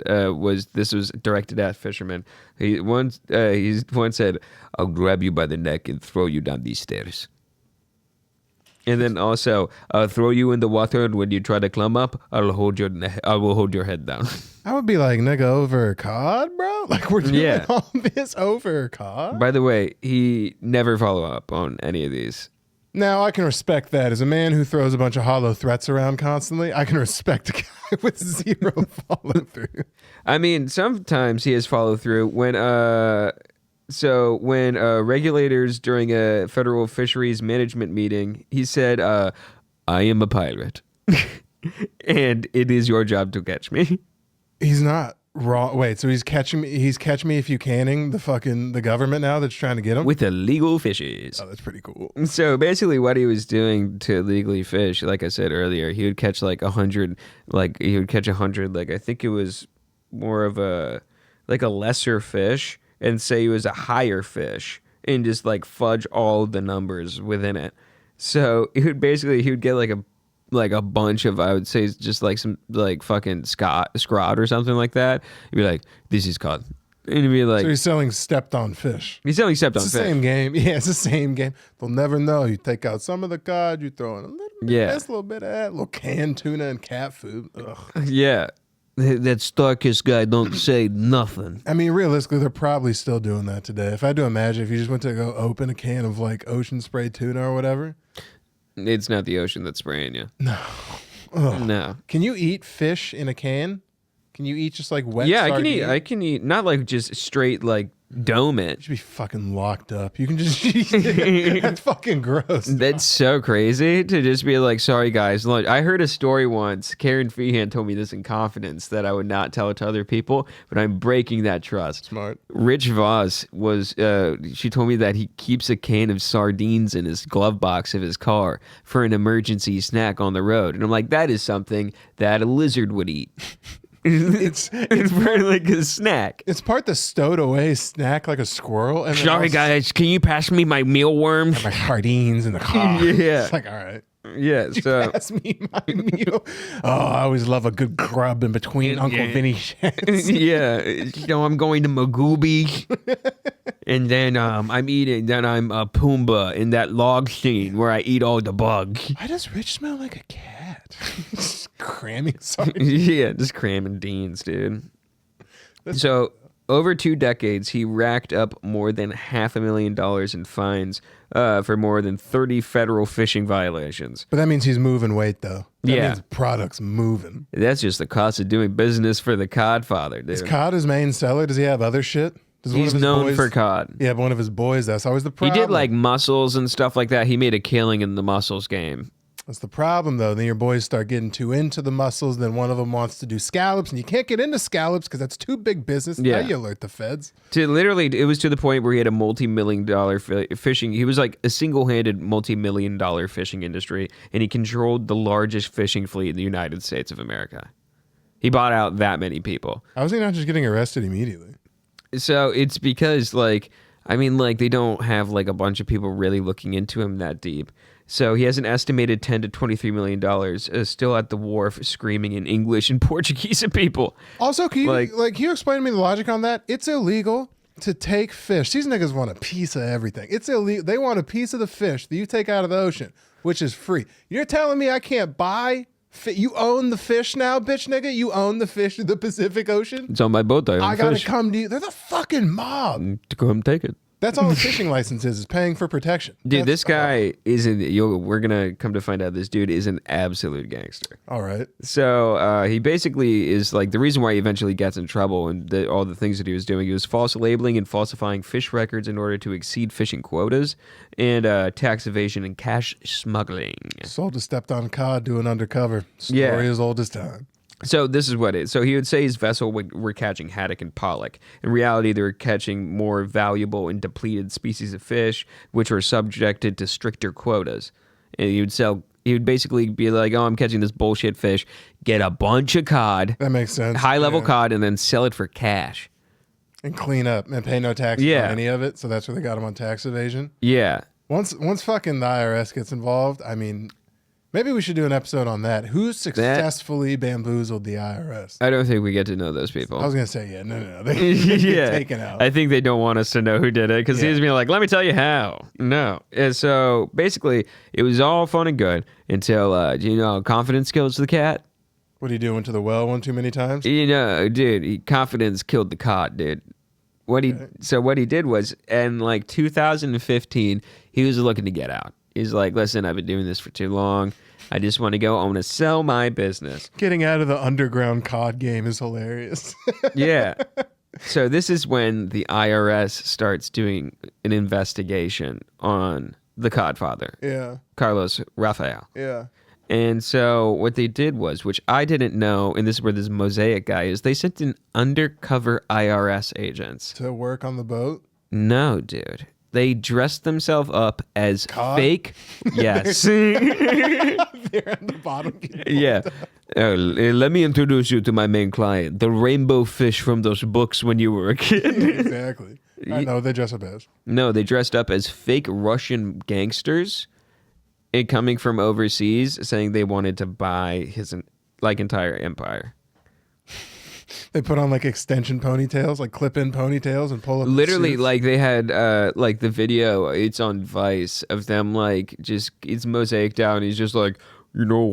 this was directed at fishermen. He once said, "I'll grab you by the neck and throw you down these stairs." And then also, I'll throw you in the water, and when you try to climb up, I will hold your head down. I would be like, nigga, over cod, bro? Like, we're doing Yeah. all this over cod? By the way, he never follow up on any of these. Now, I can respect that. As a man who throws a bunch of hollow threats around constantly, I can respect a guy with zero follow through. I mean, sometimes he has follow through when regulators during a federal fisheries management meeting, he said, I am a pirate. And it is your job to catch me. He's not wrong. Wait, so he's catching me if you canning the government now that's trying to get him? With illegal fishes. Oh, that's pretty cool. So basically what he was doing to illegally fish, like I said earlier, he would catch like 100, like I think it was more of a lesser fish and say it was a higher fish and just like fudge all the numbers within it. So he would get like a bunch of, I would say just like some like fucking scrod or something like that. He'd be like, this is cod. And he'd be like, So he's selling stepped on fish. he's selling stepped on It's the fish. same game. Yeah, it's the same game. They'll never know. You take out some of the cod, you throw in a little bit of this, a little bit of that, a little canned tuna and cat food. Ugh. Yeah. That Starkist guy don't say nothing. I mean, realistically, they're probably still doing that today. If I had to imagine, if you just went to go open a can of like ocean spray tuna or whatever. It's not the ocean that's spraying you. Ugh. No. Can you eat fish in a can? Can you eat just like wet Yeah, sardine? I can eat not like just straight like dome it. You should be fucking locked up. You can just that's fucking gross. That's so crazy to just be like, sorry guys. Look, I heard a story once. Karen Feehan told me this in confidence that I would not tell it to other people, but I'm breaking that trust. Smart. Rich Voss was, she told me that he keeps a can of sardines in his glove box of his car for an emergency snack on the road. And I'm like, that is something that a lizard would eat. It's for like a snack. It's part the stowed away snack like a squirrel. And then Sorry also guys, can you pass me my mealworms? my sardines in the car. Yeah. It's like, all right. Yeah, so Pass me my meal. Oh, I always love a good grub in between Uncle Vinny sheds. yeah, I'm going to Magooby, and then I'm Pumbaa in that log scene where I eat all the bugs. Why does Rich smell like a cat? Just cramming sardines. Yeah, just cramming beans, dude. So over 2 decades, he racked up more than $500,000 in fines for more than 30 federal fishing violations. But that means he's moving weight, though. That Yeah. means product's moving. That's just the cost of doing business for the Codfather, dude. Is cod his main seller? Does he have other shit? Does one He's of his known boys- for cod. Yeah, but one of his boys, that's always the He problem. did like mussels and stuff like that. He made a killing in the mussels game. That's the problem, though. Then your boys start getting too into the mussels. Then one of them wants to do scallops, and you can't get into scallops because that's too big business. Yeah. Now you alert the feds. It was to the point where he had a multi-million-dollar fishing. He was like a single-handed multi-million-dollar fishing industry, and he controlled the largest fishing fleet in the United States of America. He bought out that many people. How was he not just getting arrested immediately? So it's because they don't have like a bunch of people really looking into him that deep. So he has an estimated $10 to $23 million still at the wharf screaming in English and Portuguese at people. Also, can you Like- can you explain to me the logic on that? It's illegal to take fish. These niggas want a piece of everything. It's illegal. They want a piece of the fish that you take out of the ocean, which is free. You're telling me I can't buy? You own the fish now, bitch nigga. You own the fish in the Pacific Ocean. It's on my boat. I gotta come to you. They're the fucking mob. to come take it. That's all a fishing license is paying for protection. Dude, That's this guy we're gonna come to find out this dude is an absolute gangster. all right. So he basically is like the reason why he eventually gets in trouble and all the things that he was doing. He was false labeling and falsifying fish records in order to exceed fishing quotas, and tax evasion and cash smuggling. Sold a stepped on cod doing undercover. Story Yeah. as old as time. So this is what it is. So he would say his vessel were catching haddock and pollock. In reality, they were catching more valuable and depleted species of fish, which were subjected to stricter quotas. And he would basically be like, oh, I'm catching this bullshit fish. Get a bunch of cod, That makes sense. high-level Yeah. cod, and then sell it for cash. And clean up and pay no taxes Yeah. on any of it. So that's where they got him on tax evasion. Yeah. Once fucking the IRS gets involved, I mean, maybe we should do an episode on that. Who successfully bamboozled the IRS? I don't think we get to know those people. I was gonna say, yeah, no. They get taken out. I think they don't want us to know who did it because Yeah. he's being like, let me tell you how. No. And so basically, it was all fun and good until, confidence kills the cat. What, he do? Went to the well one too many times? You know, dude, confidence killed the cod, dude. What he did was, in like 2015, he was looking to get out. He's like, listen, I've been doing this for too long. I just want to go. I want to sell my business. Getting out of the underground COD game is hilarious. Yeah. So this is when the IRS starts doing an investigation on the Codfather, Yeah. Carlos Rafael. Yeah. And so what they did was, which I didn't know, and this is where this Mosaic guy is, they sent in undercover IRS agents. To work on the boat? No, dude. They dressed themselves up as Cod? fake. Yes. They're at the bottom. Yeah. Let me introduce you to my main client, the rainbow fish from those books when you were a kid. Exactly. I know they dress up as. No, they dressed up as fake Russian gangsters and coming from overseas, saying they wanted to buy his entire empire. They put on like extension ponytails, like clip-in ponytails, and pull up. Literally, suits. like they had like the video. It's on Vice of them like just it's mosaiced out. And he's just like, You know,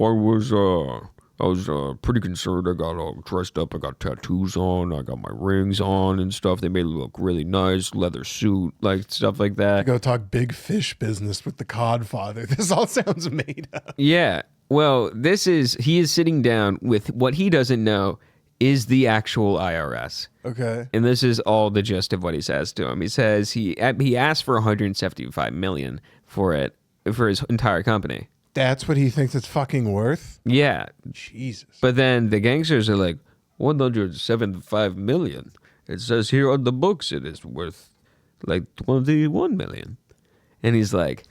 I was pretty concerned. I got dressed up. I got tattoos on. I got my rings on and stuff. They made it look really nice. Leather suit, like stuff like that. Go talk big fish business with the Codfather. This all sounds made up. Yeah. Well, he is sitting down with what he doesn't know is the actual IRS. Okay. And this is all the gist of what he says to him. He says he asked for $175 million for it, for his entire company. That's what he thinks it's fucking worth? Yeah. Jesus. But then the gangsters are like, $175 million. It says here on the books it is worth like $21 million. And he's like,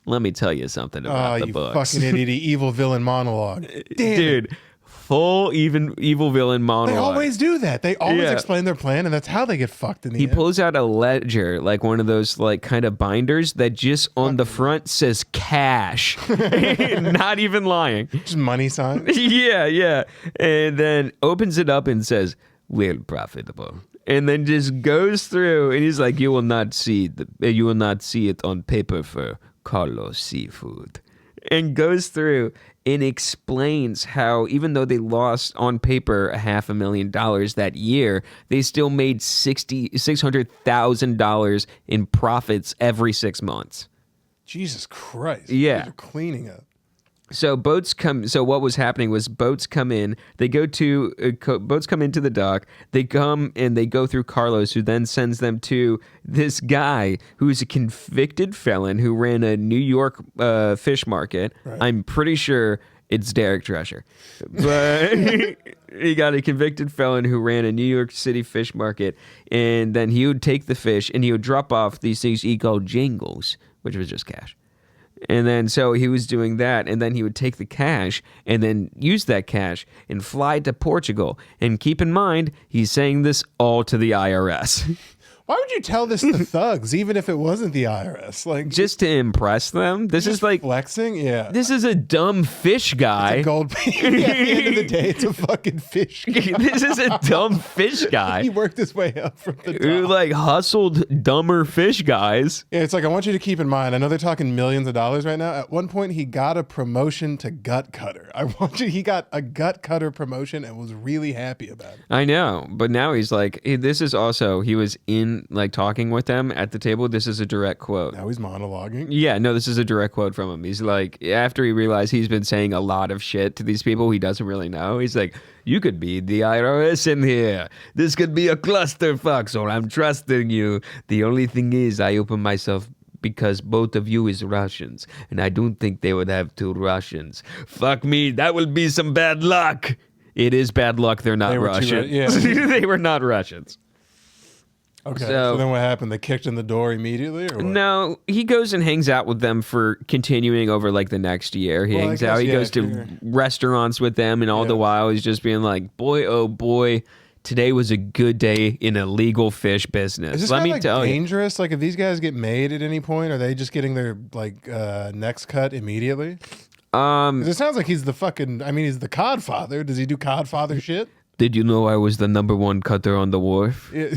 let me tell you something about the you books. fucking idiot. Evil villain monologue. Damn. Dude, full evil villain monologue. They always do that. They always Yeah. explain their plan, and that's how they get fucked in the He end. pulls out a ledger, like one of those like kind of binders that just on the front says cash. Not even lying. Just money sign. Yeah. And then opens it up and says, "Well profitable." And then just goes through and he's like, you will not see it on paper for Carlos Seafood. And goes through and explains how even though they lost on paper $500,000 that year, they still made $600,000 in profits every 6 months. Jesus Christ. Yeah. They're cleaning up. So what was happening was boats come in, they go to, boats come into the dock, they come and they go through Carlos, who then sends them to this guy who's a convicted felon who ran a New York fish market. Right. I'm pretty sure it's Derek Drescher. But he got a convicted felon who ran a New York City fish market, and then he would take the fish and he would drop off these things he called jingles, which was just cash. And then so he was doing that, and then he would take the cash and then use that cash and fly to Portugal. And keep in mind, he's saying this all to the IRS. Why would you tell this to thugs, even if it wasn't the IRS? Like, Just to impress them. This is like, flexing? Yeah. this is a dumb fish guy. It's a gold. Yeah, at the end of the day, it's a fucking fish guy. This is a dumb fish guy He worked his way up from the who top. like hustled dumber fish guys. Yeah, it's like, I want you to keep in mind, I know they're talking millions of dollars right now. At one point, he got a promotion to gut cutter. He got a gut cutter promotion and was really happy about it. I know, but now he's like, this is also, he was in like talking with them at the table. This is a direct quote. Now he's monologuing. Yeah, no, this is a direct quote from him. He's like, after he realized he's been saying a lot of shit to these people he doesn't really know, he's like, you could be the IRS in here. This could be a clusterfuck, so I'm trusting you. The only thing is, I open myself because both of you is Russians, and I don't think they would have two Russians. Fuck me, that will be some bad luck. It is bad luck they're not They were Russian. yeah. They were not Russians. Okay. So- So then what happened? They kicked in the door immediately, or what? No, he goes and hangs out with them for continuing over like the next year. He Well, I hangs guess, out. He yeah, goes to sure. restaurants with them, and all the Yeah. while he's just being like, "Boy, oh boy, today was a good day in illegal fish business." Is this Let guy, me like, tell you. dangerous? Like, if these guys get made at any point, are they just getting their like necks cut immediately? 'Cause it sounds like he's the fucking. I mean, he's the Codfather. Does he do Codfather shit? Did you know I was the #1 cutter on the wharf? Yeah.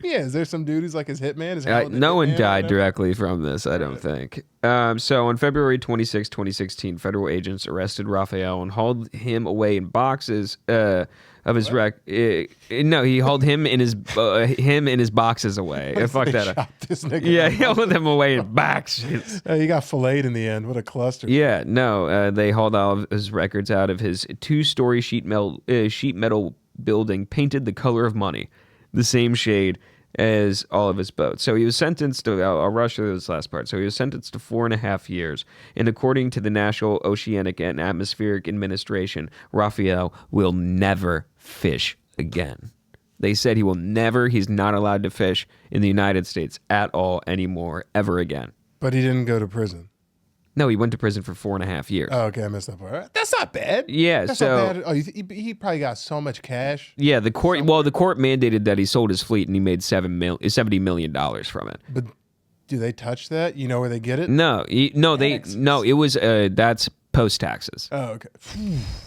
Yeah, is there some dude who's like his hitman? No one died directly from this, I don't think. So on February 26, 2016, federal agents arrested Raphael and hauled him away in boxes of his no, he hauled him in his boxes away. Fuck that up. This nigga. Yeah, he hauled him away in boxes. He got filleted in the end. What a cluster. Yeah, no, they hauled all of his records out of his 2-story sheet metal building, painted the color of money, the same shade as all of his boats. So he was sentenced to, I'll rush through this last part. So he was sentenced to 4.5 years. And according to the National Oceanic and Atmospheric Administration, Raphael will never fish again. They said he's not allowed to fish in the United States at all anymore, ever again. But he didn't go to prison. No, he went to prison for 4.5 years. Oh, okay, I missed that part. That's not bad. Yeah, That's so not bad. Oh, he probably got so much cash. yeah, the court mandated that he sold his fleet and he made $70 million from it. But do they touch that? You know where they get it? It was that's post taxes. Oh, okay.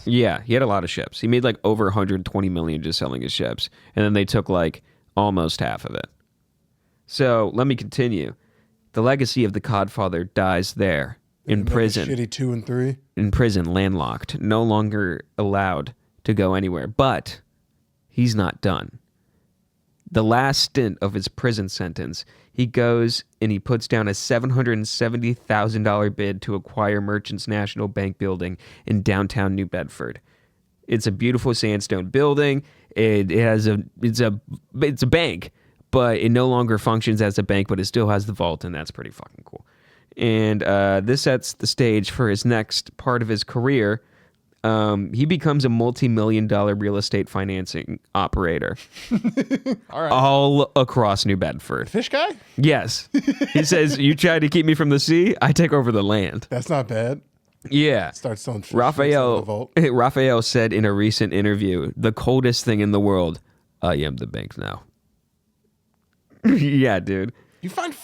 Yeah, he had a lot of ships. He made like over 120 million just selling his ships, and then they took like almost half of it. So let me continue. The legacy of the Codfather dies there. In prison. Shitty 2 and 3. In prison, landlocked, no longer allowed to go anywhere. But he's not done. The last stint of his prison sentence, he goes and he puts down a $770,000 bid to acquire Merchants National Bank building in downtown New Bedford. It's a beautiful sandstone building. It's a bank, but it no longer functions as a bank, but it still has the vault, and that's pretty fucking cool. And this sets the stage for his next part of his career. He becomes a multi-million-dollar real estate financing operator all across New Bedford. Fish guy? Yes. He says, you try to keep me from the sea, I take over the land. That's not bad. Yeah. Start selling fish. Raphael said in a recent interview, the coldest thing in the world, I am the bank now. Yeah, dude. You find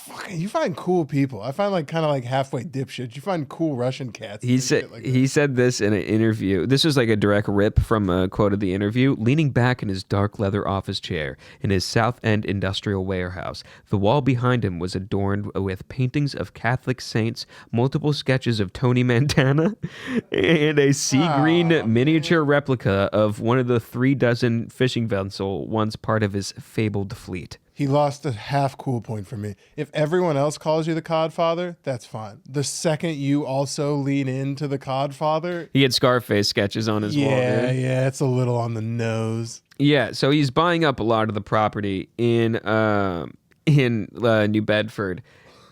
cool people. I find like kind of like halfway dipshits. You find cool Russian cats. He said this in an interview. This was like a direct rip from a quote of the interview. Leaning back in his dark leather office chair in his South End industrial warehouse, the wall behind him was adorned with paintings of Catholic saints, multiple sketches of Tony Montana, and a sea green miniature replica of one of the 36 fishing vessels once part of his fabled fleet. He lost a half cool point for me. If everyone else calls you the Codfather, that's fine. The second you also lean into the Codfather, he had Scarface sketches on his wall. Yeah, it's a little on the nose. Yeah, so he's buying up a lot of the property in New Bedford,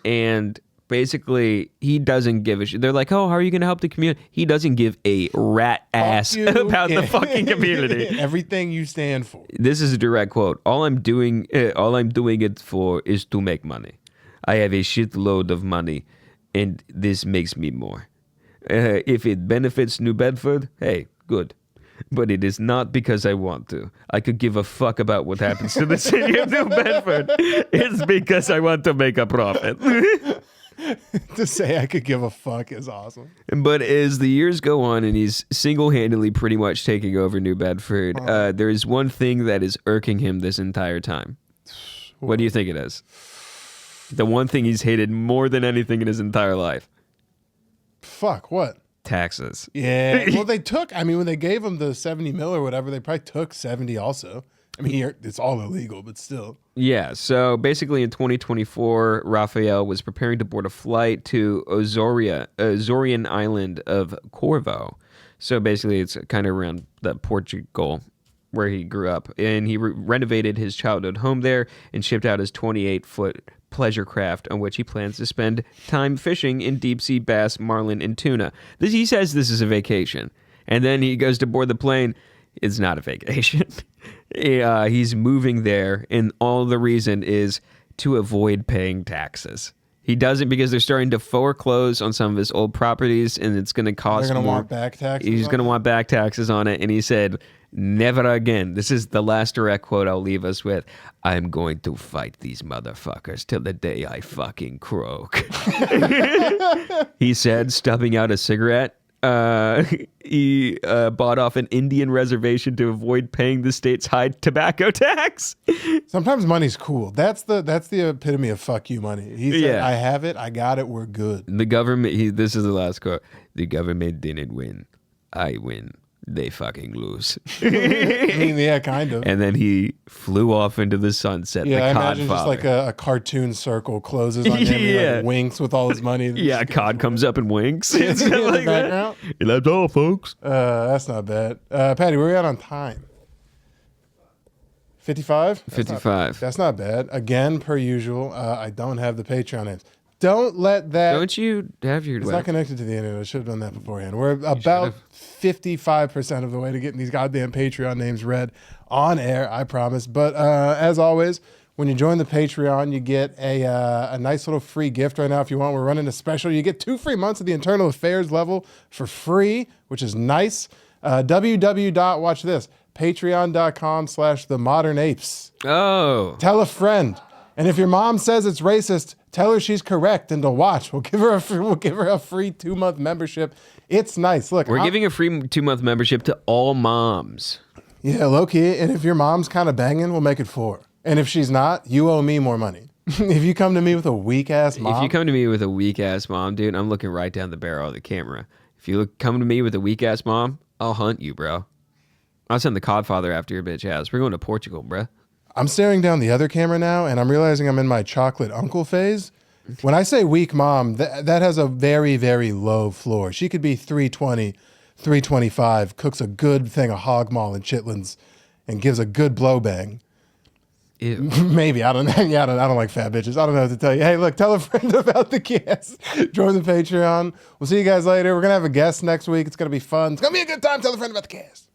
and basically he doesn't give a shit. They're like, "Oh, how are you going to help the community?" He doesn't give a rat ass about the fucking community. Everything you stand for. This is a direct quote. All I'm doing it for is to make money. I have a shitload of money, and this makes me more. If it benefits New Bedford, hey, good. But it is not because I want to. I could give a fuck about what happens to the city of New Bedford. It's because I want to make a profit. To say I could give a fuck is awesome. But as the years go on and he's single-handedly pretty much taking over New Bedford, there is one thing that is irking him this entire time. What do you think it is? The one thing he's hated more than anything in his entire life. Fuck, what? Taxes. Yeah. Well, when they gave him the 70 mil or whatever, they probably took 70 also. I mean, it's all illegal, but still. Yeah, so basically in 2024, Raphael was preparing to board a flight to Azorian island of Corvo. So basically it's kind of around the Portugal where he grew up. And he renovated his childhood home there and shipped out his 28-foot pleasure craft on which he plans to spend time fishing in deep-sea bass, marlin, and tuna. He says this is a vacation. And then he goes to board the plane. It's not a vacation. He's moving there, and all the reason is to avoid paying taxes. He does it because they're starting to foreclose on some of his old properties, and it's going to cost more. They're going to want back taxes. He's going to want back taxes on it, and he said, "Never again." This is the last direct quote I'll leave us with. "I'm going to fight these motherfuckers till the day I fucking croak." He said, stubbing out a cigarette. he bought off an Indian reservation to avoid paying the state's high tobacco tax. Sometimes money's cool. That's the epitome of fuck you money. He said, Yeah. I have it, I got it, we're good. The government, this is the last quote. The government didn't win. I win. They fucking lose. I mean, yeah, kind of. And then he flew off into the sunset. Yeah, I the imagine just Codfather. like a cartoon circle closes on him. He Yeah. like winks with all his money. Yeah, Cod comes up and winks. In And stuff the like that. background. That's all, folks. That's not bad. Patty, where are we at on time? 55? 55. That's not bad. Again, per usual, I don't have the Patreon names. Don't let that... Don't you have your... It's not connected to the internet. I should have done that beforehand. We're about 55% of the way to getting these goddamn Patreon names read on air, I promise. But as always, when you join the Patreon, you get a nice little free gift right now if you want. We're running a special. You get 2 free months of the internal affairs level for free, which is nice. Watch this, patreon.com/themodernapes. Oh. Tell a friend. And if your mom says it's racist, tell her she's correct and to watch. We'll give her a free 2-month membership. It's nice. Look, We're giving a free 2-month membership to all moms. Yeah, low key. And if your mom's kind of banging, we'll make it 4. And if she's not, you owe me more money. If you come to me with a weak ass mom, If you come to me with a weak ass mom, dude, I'm looking right down the barrel of the camera. If you come to me with a weak ass mom, I'll hunt you, bro. I'll send the Codfather after your bitch ass. We're going to Portugal, bro. I'm staring down the other camera now, and I'm realizing I'm in my chocolate uncle phase. When I say weak mom, that has a very, very low floor. She could be 320, 325, cooks a good thing of hog maul and chitlins, and gives a good blow bang. Ew. Maybe. I don't know. Yeah, I don't like fat bitches. I don't know what to tell you. Hey, look, tell a friend about the cast. Join the Patreon. We'll see you guys later. We're going to have a guest next week. It's going to be fun. It's going to be a good time. Tell a friend about the cast.